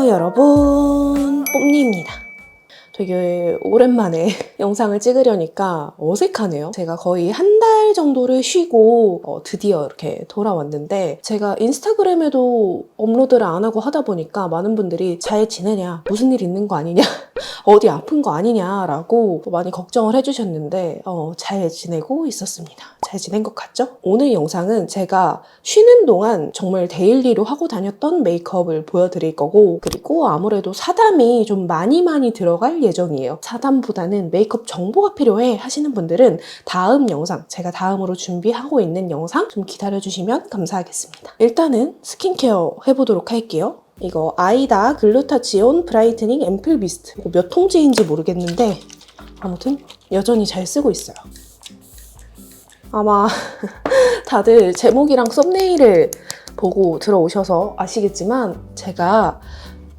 안녕하세요 여러분, 뽐니입니다. 되게 오랜만에 영상을 찍으려니까 어색하네요. 제가 거의 한 달 정도를 쉬고 드디어 이렇게 돌아왔는데, 제가 인스타그램에도 업로드를 안 하고 하다 보니까 많은 분들이 잘 지내냐, 무슨 일 있는 거 아니냐, 어디 아픈 거 아니냐라고 많이 걱정을 해주셨는데 잘 지내고 있었습니다. 잘 지낸 것 같죠? 오늘 영상은 제가 쉬는 동안 정말 데일리로 하고 다녔던 메이크업을 보여드릴 거고, 그리고 아무래도 사담이 좀 많이 들어갈 예정이에요. 사담보다는 메이크업 정보가 필요해 하시는 분들은 다음 영상, 제가 다음으로 준비하고 있는 영상 좀 기다려주시면 감사하겠습니다. 일단은 스킨케어 해보도록 할게요. 이거 아이다 글루타치온 브라이트닝 앰플 미스트, 이거 몇 통째인지 모르겠는데 아무튼 여전히 잘 쓰고 있어요. 아마 다들 제목이랑 썸네일을 보고 들어오셔서 아시겠지만 제가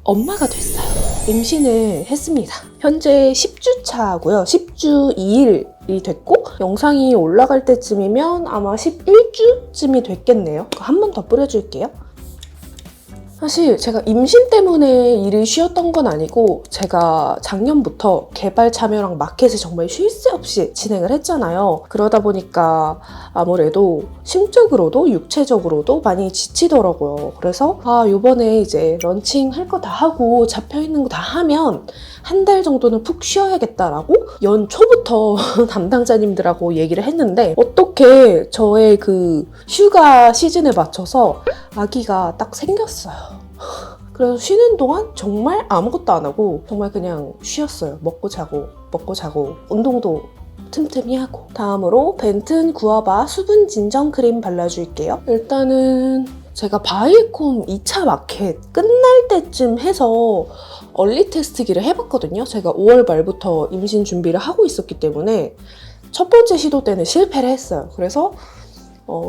엄마가 됐어요. 임신을 했습니다. 현재 10주 차고요. 10주 2일이 됐고, 영상이 올라갈 때쯤이면 아마 11주쯤이 됐겠네요. 한 번 더 뿌려줄게요. 사실 제가 임신 때문에 일을 쉬었던 건 아니고, 제가 작년부터 개발 참여랑 마켓을 정말 쉴 새 없이 진행을 했잖아요. 그러다 보니까 아무래도 심적으로도 육체적으로도 많이 지치더라고요. 그래서 요번에 이제 런칭 할 거 다 하고 잡혀있는 거 다 하면 한 달 정도는 푹 쉬어야겠다라고 연초부터 담당자님들하고 얘기를 했는데, 어떻게 저의 그 휴가 시즌에 맞춰서 아기가 딱 생겼어요. 그래서 쉬는 동안 정말 아무것도 안 하고 정말 그냥 쉬었어요. 먹고 자고 운동도 틈틈이 하고. 다음으로 벤튼 구아바 수분 진정 크림 발라줄게요. 일단은 제가 바이에콤 2차 마켓 끝날 때쯤 해서 얼리 테스트기를 해봤거든요. 제가 5월 말부터 임신 준비를 하고 있었기 때문에 첫 번째 시도 때는 실패를 했어요. 그래서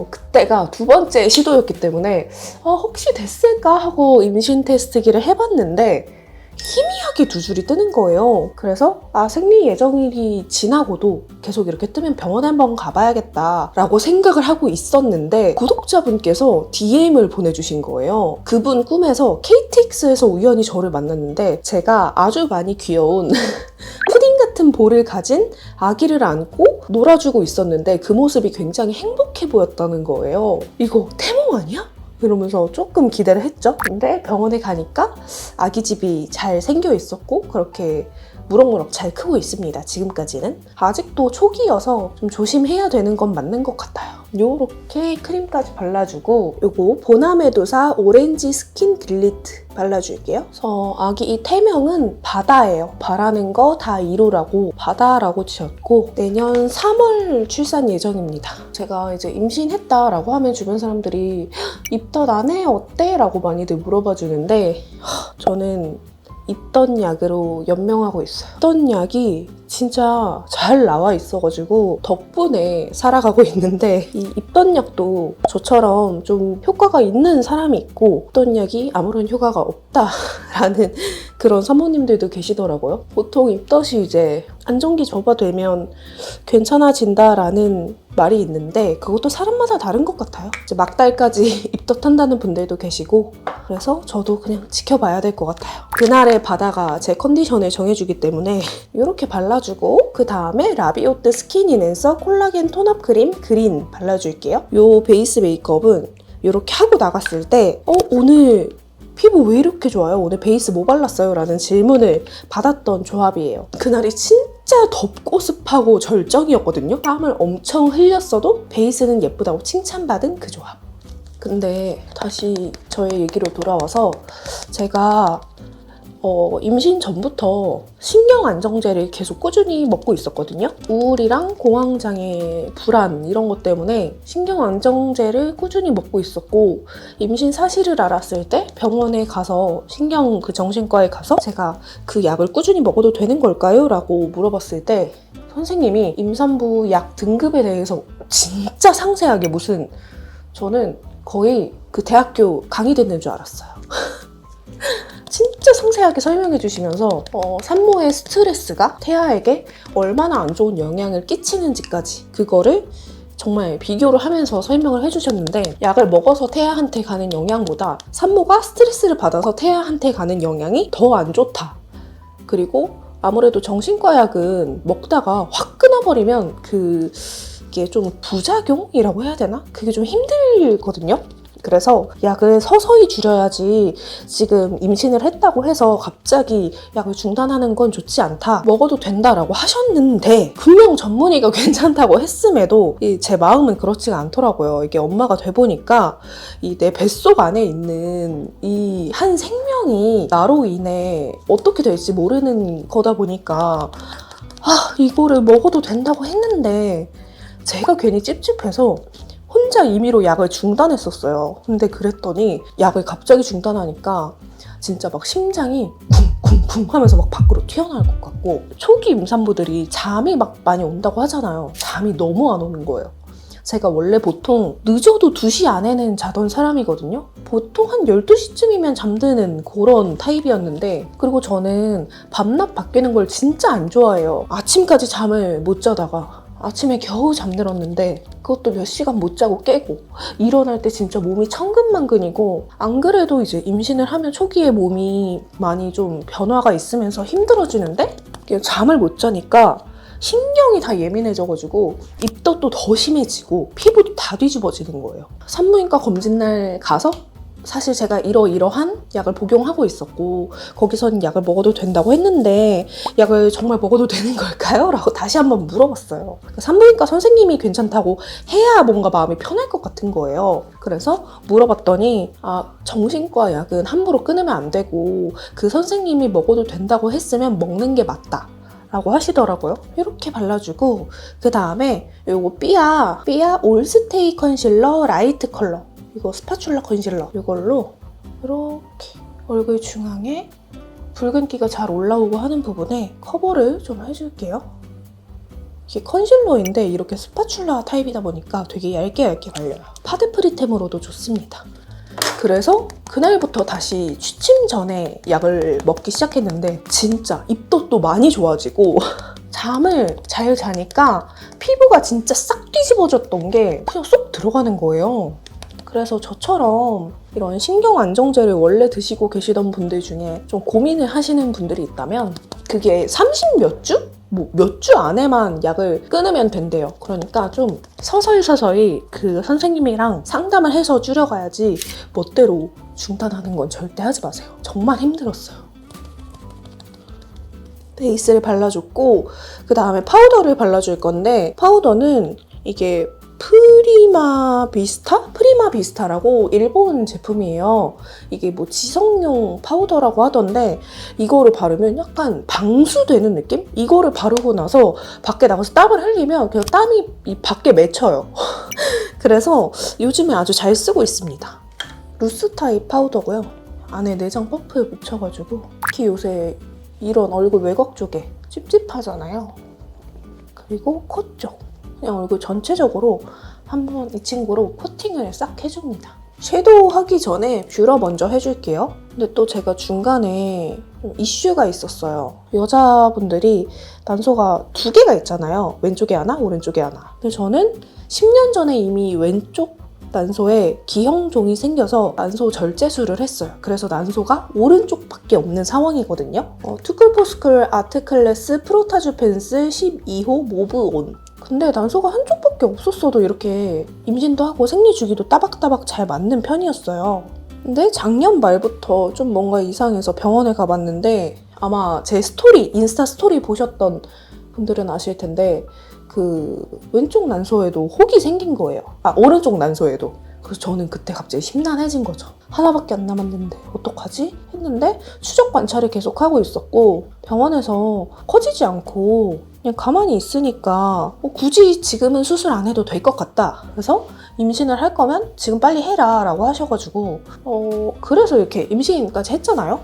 그때가 두 번째 시도였기 때문에 혹시 됐을까 하고 임신 테스트기를 해봤는데 희미하게 두 줄이 뜨는 거예요. 그래서 생리 예정일이 지나고도 계속 이렇게 뜨면 병원에 한번 가봐야겠다 라고 생각을 하고 있었는데, 구독자분께서 DM을 보내주신 거예요. 그분 꿈에서 KTX에서 우연히 저를 만났는데, 제가 아주 많이 귀여운 푸딩 같은 볼을 가진 아기를 안고 놀아주고 있었는데 그 모습이 굉장히 행복해 보였다는 거예요. 이거 태몽 아니야? 이러면서 조금 기대를 했죠. 근데 병원에 가니까 아기집이 잘 생겨 있었고 그렇게 무럭무럭 잘 크고 있습니다. 지금까지는. 아직도 초기여서 좀 조심해야 되는 건 맞는 것 같아요. 요렇게 크림까지 발라주고, 요거 보나메도사 오렌지 스킨 글리트 발라줄게요. 그래서 아기 이 태명은 바다예요. 바라는 거 다 이루라고 바다라고 지었고, 내년 3월 출산 예정입니다. 제가 이제 임신했다라고 하면 주변 사람들이 입덧 안 해? 어때? 라고 많이들 물어봐 주는데, 저는 입덧 약으로 연명하고 있어요. 입덧 약이 진짜 잘 나와 있어가지고 덕분에 살아가고 있는데, 이 입덧 약도 저처럼 좀 효과가 있는 사람이 있고 입덧 약이 아무런 효과가 없다라는 그런 사모님들도 계시더라고요. 보통 입덧이 이제 안정기 접어되면 괜찮아진다라는 말이 있는데, 그것도 사람마다 다른 것 같아요. 이제 막달까지 입덧한다는 분들도 계시고, 그래서 저도 그냥 지켜봐야 될 것 같아요. 그날의 바다가 제 컨디션을 정해주기 때문에 이렇게 발라주고, 그 다음에 라비오트 스킨 인앤서 콜라겐 톤업 크림 그린 발라줄게요. 이 베이스 메이크업은 이렇게 하고 나갔을 때 오늘 피부 왜 이렇게 좋아요? 오늘 베이스 뭐 발랐어요? 라는 질문을 받았던 조합이에요. 그날이 진짜 덥고 습하고 절정이었거든요. 땀을 엄청 흘렸어도 베이스는 예쁘다고 칭찬받은 그 조합. 근데 다시 저의 얘기로 돌아와서, 제가 임신 전부터 신경 안정제를 계속 꾸준히 먹고 있었거든요. 우울이랑 공황장애, 불안 이런 것 때문에 신경 안정제를 꾸준히 먹고 있었고, 임신 사실을 알았을 때 병원에 가서 신경 정신과에 가서 제가 그 약을 꾸준히 먹어도 되는 걸까요? 라고 물어봤을 때 선생님이 임산부 약 등급에 대해서 진짜 상세하게, 저는 거의 그 대학교 강의 듣는 줄 알았어요. 진짜 상세하게 설명해 주시면서 산모의 스트레스가 태아에게 얼마나 안 좋은 영향을 끼치는지까지, 그거를 정말 비교를 하면서 설명을 해주셨는데 약을 먹어서 태아한테 가는 영향보다 산모가 스트레스를 받아서 태아한테 가는 영향이 더 안 좋다. 그리고 아무래도 정신과 약은 먹다가 확 끊어버리면 그게 좀 부작용이라고 해야 되나? 그게 좀 힘들거든요. 그래서 약을 서서히 줄여야지 지금 임신을 했다고 해서 갑자기 약을 중단하는 건 좋지 않다. 먹어도 된다라고 하셨는데 분명 전문의가 괜찮다고 했음에도 제 마음은 그렇지가 않더라고요. 이게 엄마가 돼보니까 내 뱃속 안에 있는 이 한 생명이 나로 인해 어떻게 될지 모르는 거다 보니까 이거를 먹어도 된다고 했는데 제가 괜히 찝찝해서 혼자 임의로 약을 중단했었어요. 근데 그랬더니 약을 갑자기 중단하니까 진짜 막 심장이 쿵쿵쿵 하면서 막 밖으로 튀어나올 것 같고 초기 임산부들이 잠이 막 많이 온다고 하잖아요. 잠이 너무 안 오는 거예요. 제가 원래 보통 늦어도 2시 안에는 자던 사람이거든요. 보통 한 12시쯤이면 잠드는 그런 타입이었는데 그리고 저는 밤낮 바뀌는 걸 진짜 안 좋아해요. 아침까지 잠을 못 자다가 아침에 겨우 잠들었는데 그것도 몇 시간 못 자고 깨고 일어날 때 진짜 몸이 천근만근이고 안 그래도 이제 임신을 하면 초기에 몸이 많이 좀 변화가 있으면서 힘들어지는데 잠을 못 자니까 신경이 다 예민해져가지고 입덧도 더 심해지고 피부도 다 뒤집어지는 거예요. 산부인과 검진날 가서 사실 제가 이러이러한 약을 복용하고 있었고 거기서는 약을 먹어도 된다고 했는데 약을 정말 먹어도 되는 걸까요? 라고 다시 한번 물어봤어요. 산부인과 선생님이 괜찮다고 해야 뭔가 마음이 편할 것 같은 거예요. 그래서 물어봤더니 정신과 약은 함부로 끊으면 안 되고 그 선생님이 먹어도 된다고 했으면 먹는 게 맞다 라고 하시더라고요. 이렇게 발라주고 그 다음에 요거 삐아 올스테이 컨실러 라이트 컬러 이거 스파츌라 컨실러 이걸로 이렇게 얼굴 중앙에 붉은기가 잘 올라오고 하는 부분에 커버를 좀 해줄게요. 이게 컨실러인데 이렇게 스파츌라 타입이다 보니까 되게 얇게 발려요. 파데 프리템으로도 좋습니다. 그래서 그날부터 다시 취침 전에 약을 먹기 시작했는데 진짜 입덧도 많이 좋아지고 잠을 잘 자니까 피부가 진짜 싹 뒤집어졌던 게 그냥 쏙 들어가는 거예요. 그래서 저처럼 이런 신경 안정제를 원래 드시고 계시던 분들 중에 좀 고민을 하시는 분들이 있다면 그게 30 몇 주? 몇 주 안에만 약을 끊으면 된대요. 그러니까 좀 서서히 그 선생님이랑 상담을 해서 줄여가야지 멋대로 중단하는 건 절대 하지 마세요. 정말 힘들었어요. 베이스를 발라줬고 그 다음에 파우더를 발라줄 건데 파우더는 이게 프리마 비스타라고 일본 제품이에요. 이게 뭐 지성용 파우더라고 하던데 이거를 바르면 약간 방수되는 느낌? 이거를 바르고 나서 밖에 나가서 땀을 흘리면 그냥 땀이 이 밖에 맺혀요. 그래서 요즘에 아주 잘 쓰고 있습니다. 루스 타입 파우더고요. 안에 내장 퍼프에 묻혀가지고 특히 요새 이런 얼굴 외곽 쪽에 찝찝하잖아요. 그리고 코 쪽. 그냥 얼굴 전체적으로 한번 이 친구로 코팅을 싹 해줍니다. 섀도우 하기 전에 뷰러 먼저 해줄게요. 근데 또 제가 중간에 좀 이슈가 있었어요. 여자분들이 난소가 2개가 있잖아요. 왼쪽에 하나, 오른쪽에 하나. 근데 저는 10년 전에 이미 왼쪽 난소에 기형종이 생겨서 난소 절제술을 했어요. 그래서 난소가 오른쪽밖에 없는 상황이거든요. 투클포스클 아트클래스 프로타주펜스 12호 모브온. 근데 난소가 한쪽밖에 없었어도 이렇게 임신도 하고 생리 주기도 따박따박 잘 맞는 편이었어요. 근데 작년 말부터 좀 뭔가 이상해서 병원에 가봤는데 아마 제 인스타 스토리 보셨던 분들은 아실 텐데 그 왼쪽 난소에도 혹이 생긴 거예요. 오른쪽 난소에도. 그래서 저는 그때 갑자기 심란해진 거죠. 하나밖에 안 남았는데 어떡하지? 했는데 추적 관찰을 계속 하고 있었고 병원에서 커지지 않고 그냥 가만히 있으니까 굳이 지금은 수술 안 해도 될 것 같다. 그래서 임신을 할 거면 지금 빨리 해라 라고 하셔가지고 그래서 이렇게 임신까지 했잖아요.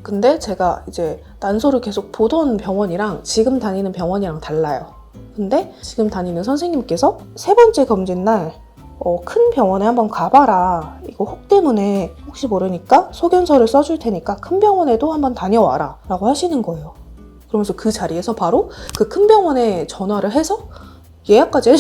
근데 제가 이제 난소를 계속 보던 병원이랑 지금 다니는 병원이랑 달라요. 근데 지금 다니는 선생님께서 3번째 검진 날 큰 병원에 한번 가봐라. 이거 혹 때문에 혹시 모르니까 소견서를 써줄 테니까 큰 병원에도 한번 다녀와라 라고 하시는 거예요. 그러면서 그 자리에서 바로 그 큰 병원에 전화를 해서 예약까지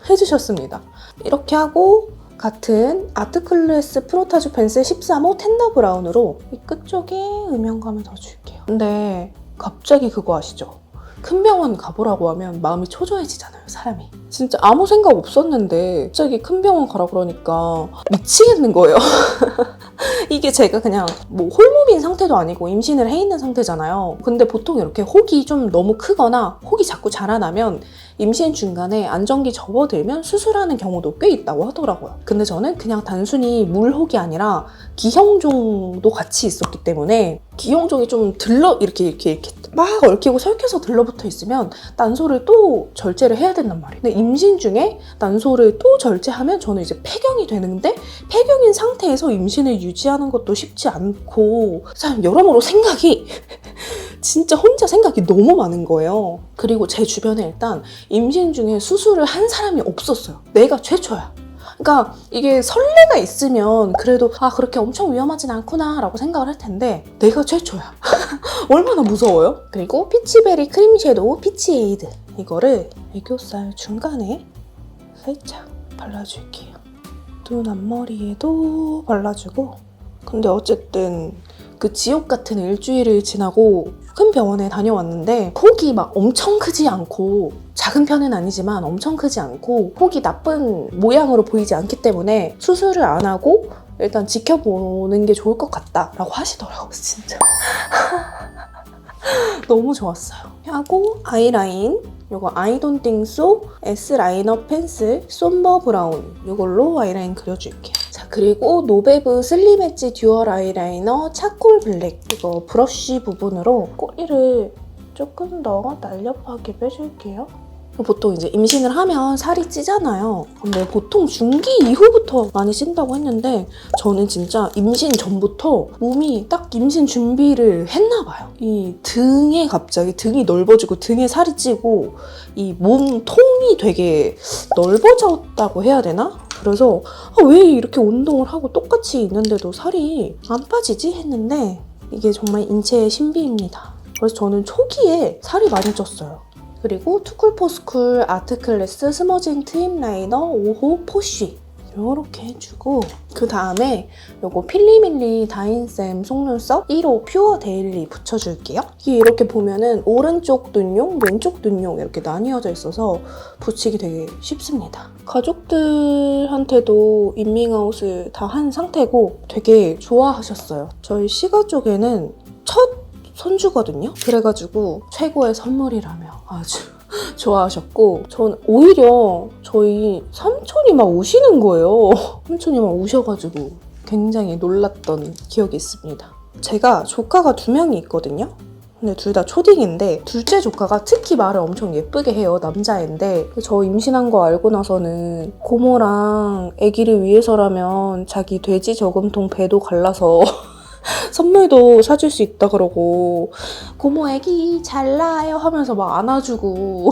해주셨습니다. 이렇게 하고 같은 아트클래스 프로타주 펜슬 13호 텐더 브라운으로 이 끝쪽에 음영감을 더 줄게요. 근데 갑자기 그거 아시죠? 큰 병원 가보라고 하면 마음이 초조해지잖아요, 사람이. 진짜 아무 생각 없었는데 갑자기 큰 병원 가라 그러니까 미치겠는 거예요. 이게 제가 그냥 뭐 홀몸인 상태도 아니고 임신을 해 있는 상태잖아요. 근데 보통 이렇게 혹이 좀 너무 크거나 혹이 자꾸 자라나면 임신 중간에 안정기 접어들면 수술하는 경우도 꽤 있다고 하더라고요. 근데 저는 그냥 단순히 물혹이 아니라 기형종도 같이 있었기 때문에 기형종이 좀 이렇게 막 얽히고 설켜서 들러붙어 있으면 난소를 또 절제를 해야 된단 말이에요. 근데 임신 중에 난소를 또 절제하면 저는 이제 폐경이 되는데 폐경인 상태에서 임신을 유지하는 것도 쉽지 않고 참 여러모로 생각이 진짜 혼자 생각이 너무 많은 거예요. 그리고 제 주변에 일단 임신 중에 수술을 한 사람이 없었어요. 내가 최초야. 그러니까 이게 설레가 있으면 그래도 그렇게 엄청 위험하진 않구나 라고 생각을 할 텐데 내가 최초야. 얼마나 무서워요? 그리고 피치베리 크림 섀도우 피치에이드 이거를 애교살 중간에 살짝 발라줄게요. 눈 앞머리에도 발라주고 근데 어쨌든 그 지옥 같은 일주일을 지나고 큰 병원에 다녀왔는데 혹이 막 엄청 크지 않고 작은 편은 아니지만 엄청 크지 않고 혹이 나쁜 모양으로 보이지 않기 때문에 수술을 안 하고 일단 지켜보는 게 좋을 것 같다라고 하시더라고요. 진짜 너무 좋았어요. 하고 아이라인 이거 I don't think so S 라이너 펜슬 솜버 브라운 이걸로 아이라인 그려줄게요. 자 그리고 노베브 슬림 엣지 듀얼 아이라이너 차콜 블랙 이거 브러쉬 부분으로 꼬리를 조금 더 날렵하게 빼줄게요. 보통 이제 임신을 하면 살이 찌잖아요. 근데 보통 중기 이후부터 많이 찐다고 했는데 저는 진짜 임신 전부터 몸이 딱 임신 준비를 했나 봐요. 이 등에 갑자기 등이 넓어지고 등에 살이 찌고 이 몸통이 되게 넓어졌다고 해야 되나? 그래서 왜 이렇게 운동을 하고 똑같이 있는데도 살이 안 빠지지? 했는데 이게 정말 인체의 신비입니다. 그래서 저는 초기에 살이 많이 쪘어요. 그리고 투쿨포스쿨 아트클래스 스머징 트임 라이너 5호 포쉬 이렇게 해주고 그 다음에 요거 필리밀리 다인샘 속눈썹 1호 퓨어 데일리 붙여줄게요. 이게 이렇게 보면은 오른쪽 눈용, 왼쪽 눈용 이렇게 나뉘어져 있어서 붙이기 되게 쉽습니다. 가족들한테도 인밍아웃을 다 한 상태고 되게 좋아하셨어요. 저희 시가족에는 첫 손주거든요. 그래가지고 최고의 선물이라며 아주 좋아하셨고 전 오히려 저희 삼촌이 막 우시는 거예요. 삼촌이 막 우셔가지고 굉장히 놀랐던 기억이 있습니다. 제가 조카가 2명이 있거든요. 근데 둘 다 초딩인데 둘째 조카가 특히 말을 엄청 예쁘게 해요. 남자애인데 저 임신한 거 알고 나서는 고모랑 아기를 위해서라면 자기 돼지 저금통 배도 갈라서 선물도 사줄 수 있다 그러고 고모 애기 잘 나요 하면서 막 안아주고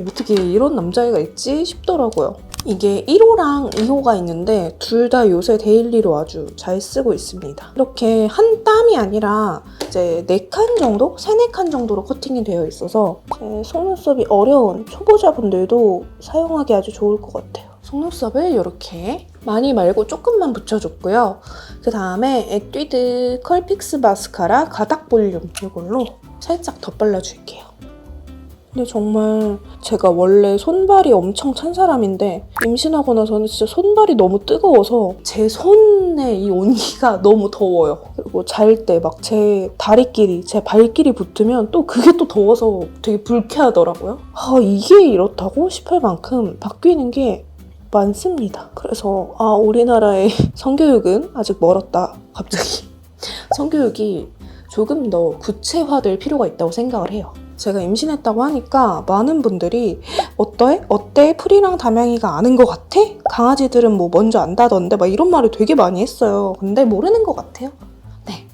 어떻게 이런 남자애가 있지 싶더라고요. 이게 1호랑 2호가 있는데 둘 다 요새 데일리로 아주 잘 쓰고 있습니다. 이렇게 한 땀이 아니라 이제 4칸 정도? 3-4칸 정도로 커팅이 되어 있어서 제 속눈썹이 어려운 초보자분들도 사용하기 아주 좋을 것 같아요. 속눈썹을 이렇게 많이 말고 조금만 붙여줬고요. 그 다음에 에뛰드 컬픽스 마스카라 가닥 볼륨 이걸로 살짝 덧발라줄게요. 근데 정말 제가 원래 손발이 엄청 찬 사람인데 임신하고 나서는 진짜 손발이 너무 뜨거워서 제 손에 이 온기가 너무 더워요. 그리고 잘 때 막 제 다리끼리, 제 발끼리 붙으면 또 그게 또 더워서 되게 불쾌하더라고요. 이게 이렇다고 싶을 만큼 바뀌는 게 많습니다. 그래서 우리나라의 성교육은 아직 멀었다. 갑자기 성교육이 조금 더 구체화될 필요가 있다고 생각을 해요. 제가 임신했다고 하니까 많은 분들이 어때? 프리랑 담양이가 아는 것 같아? 강아지들은 뭐 먼저 안다던데 막 이런 말을 되게 많이 했어요. 근데 모르는 것 같아요. 네.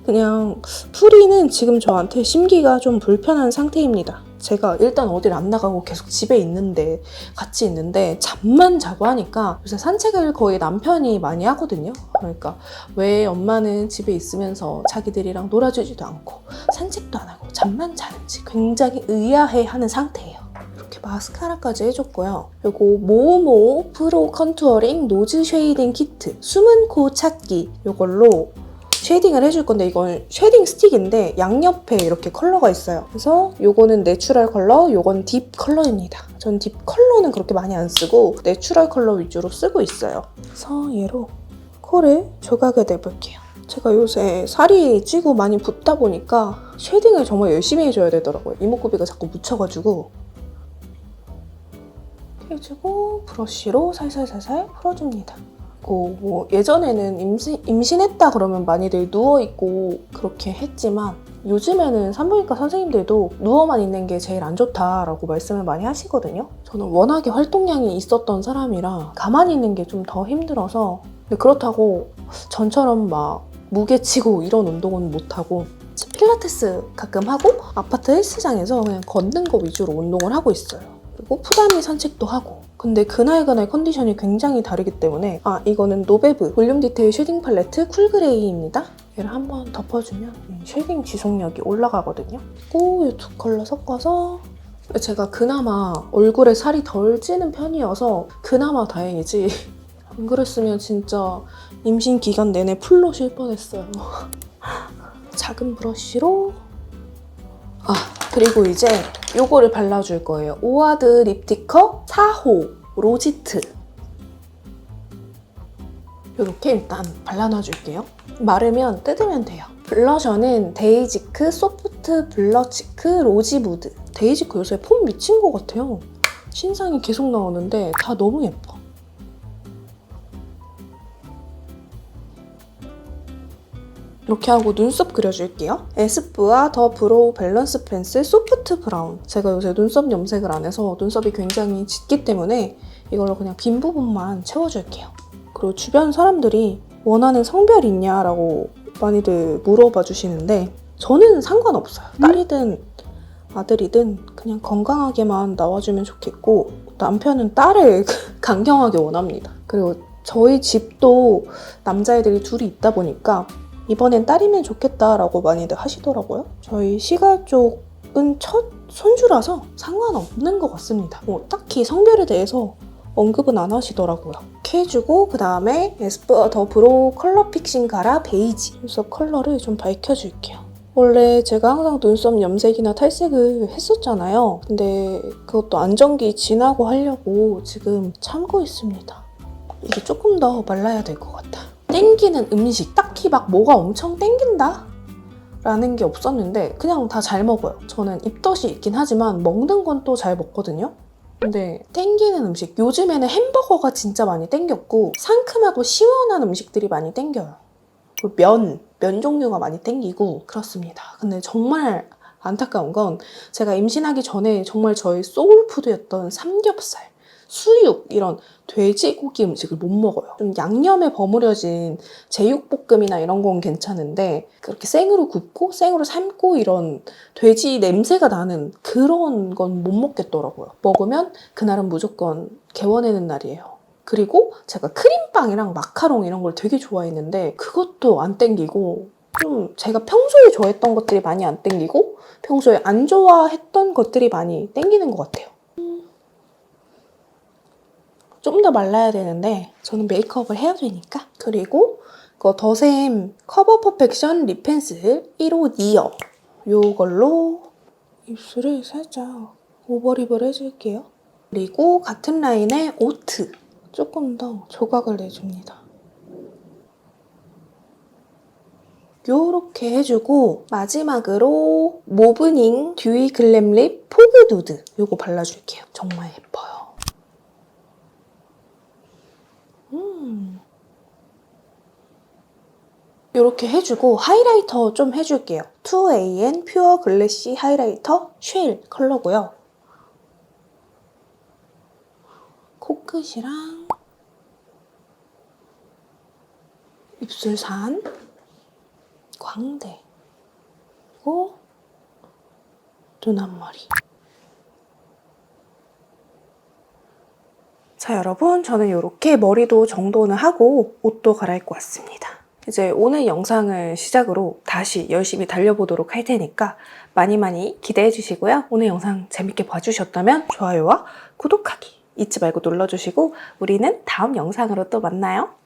그냥 프리는 지금 저한테 심기가 좀 불편한 상태입니다. 제가 일단 어딜 안 나가고 계속 집에 있는데 같이 있는데 잠만 자고 하니까 요새 산책을 거의 남편이 많이 하거든요. 그러니까 왜 엄마는 집에 있으면서 자기들이랑 놀아주지도 않고 산책도 안 하고 잠만 자는지 굉장히 의아해하는 상태예요. 이렇게 마스카라까지 해줬고요. 그리고 모모 프로 컨투어링 노즈 쉐이딩 키트 숨은 코 찾기 이걸로 쉐이딩을 해줄 건데 이건 쉐이딩 스틱인데 양옆에 이렇게 컬러가 있어요. 그래서 이거는 내추럴 컬러, 이건 딥 컬러입니다. 전 딥 컬러는 그렇게 많이 안 쓰고 내추럴 컬러 위주로 쓰고 있어요. 그래서 얘로 코를 조각을 내볼게요. 제가 요새 살이 찌고 많이 붓다 보니까 쉐이딩을 정말 열심히 해줘야 되더라고요. 이목구비가 자꾸 묻혀가지고. 이렇게 해주고 브러쉬로 살살살살 풀어줍니다. 뭐 예전에는 임신했다 그러면 많이들 누워있고 그렇게 했지만 요즘에는 산부인과 선생님들도 누워만 있는 게 제일 안 좋다라고 말씀을 많이 하시거든요. 저는 워낙에 활동량이 있었던 사람이라 가만히 있는 게 좀 더 힘들어서 근데 그렇다고 전처럼 막 무게치고 이런 운동은 못하고 필라테스 가끔 하고 아파트 헬스장에서 그냥 걷는 거 위주로 운동을 하고 있어요. 그리고 푸다미 산책도 하고 근데 그날 컨디션이 굉장히 다르기 때문에 이거는 노베브 볼륨 디테일 쉐딩 팔레트 쿨그레이입니다. 얘를 한번 덮어주면 쉐딩 지속력이 올라가거든요. 그리고 이 두 컬러 섞어서 제가 그나마 얼굴에 살이 덜 찌는 편이어서 그나마 다행이지 안 그랬으면 진짜 임신 기간 내내 풀로 쉴 뻔했어요. 작은 브러쉬로 그리고 이제 요거를 발라줄 거예요. 오아드 립티커 4호 로지트 이렇게 일단 발라놔줄게요. 마르면 뜯으면 돼요. 블러셔는 데이지크 소프트 블러치크 로지무드. 데이지크 요새 폼 미친 것 같아요. 신상이 계속 나오는데 다 너무 예뻐. 이렇게 하고 눈썹 그려줄게요. 에스쁘아 더 브로우 밸런스 펜슬 소프트 브라운. 제가 요새 눈썹 염색을 안 해서 눈썹이 굉장히 짙기 때문에 이걸로 그냥 빈 부분만 채워줄게요. 그리고 주변 사람들이 원하는 성별 있냐라고 많이들 물어봐 주시는데 저는 상관없어요. 딸이든 아들이든 그냥 건강하게만 나와주면 좋겠고 남편은 딸을 강경하게 원합니다. 그리고 저희 집도 남자애들이 둘이 있다 보니까 이번엔 딸이면 좋겠다라고 많이들 하시더라고요. 저희 시가 쪽은 첫 손주라서 상관없는 것 같습니다. 딱히 성별에 대해서 언급은 안 하시더라고요. 이렇게 해주고 그 다음에 에스쁘아 더 브로우 컬러 픽싱 가라 베이지 눈썹 컬러를 좀 밝혀줄게요. 원래 제가 항상 눈썹 염색이나 탈색을 했었잖아요. 근데 그것도 안정기 지나고 하려고 지금 참고 있습니다. 이게 조금 더 말라야 될 것 같아. 땡기는 음식, 딱히 막 뭐가 엄청 땡긴다? 라는 게 없었는데 그냥 다 잘 먹어요. 저는 입덧이 있긴 하지만 먹는 건 또 잘 먹거든요. 근데 땡기는 음식, 요즘에는 햄버거가 진짜 많이 땡겼고 상큼하고 시원한 음식들이 많이 땡겨요. 그리고 면 종류가 많이 땡기고 그렇습니다. 근데 정말 안타까운 건 제가 임신하기 전에 정말 저의 소울푸드였던 삼겹살, 수육 이런 돼지고기 음식을 못 먹어요. 좀 양념에 버무려진 제육볶음이나 이런 건 괜찮은데 그렇게 생으로 굽고 생으로 삶고 이런 돼지 냄새가 나는 그런 건 못 먹겠더라고요. 먹으면 그날은 무조건 개워내는 날이에요. 그리고 제가 크림빵이랑 마카롱 이런 걸 되게 좋아했는데 그것도 안 땡기고 좀 제가 평소에 좋아했던 것들이 많이 안 땡기고 평소에 안 좋아했던 것들이 많이 땡기는 것 같아요. 좀 더 말라야 되는데 저는 메이크업을 해야 되니까. 그리고 이거 더샘 커버 퍼펙션 립 펜슬 1호 니어 이걸로 입술을 살짝 오버립을 해줄게요. 그리고 같은 라인의 오트 조금 더 조각을 내줍니다. 요렇게 해주고 마지막으로 모브닝 듀이 글램 립 포그 누드 요거 발라줄게요. 정말 예뻐요. 이렇게 해주고 하이라이터 좀 해줄게요. 2AN 퓨어 글래시 하이라이터 쉘 컬러고요. 코끝이랑 입술산, 광대, 그리고 눈 앞머리. 자 여러분, 저는 이렇게 머리도 정돈을 하고 옷도 갈아입고 왔습니다. 이제 오늘 영상을 시작으로 다시 열심히 달려보도록 할 테니까 많이 많이 기대해 주시고요. 오늘 영상 재밌게 봐주셨다면 좋아요와 구독하기 잊지 말고 눌러주시고 우리는 다음 영상으로 또 만나요.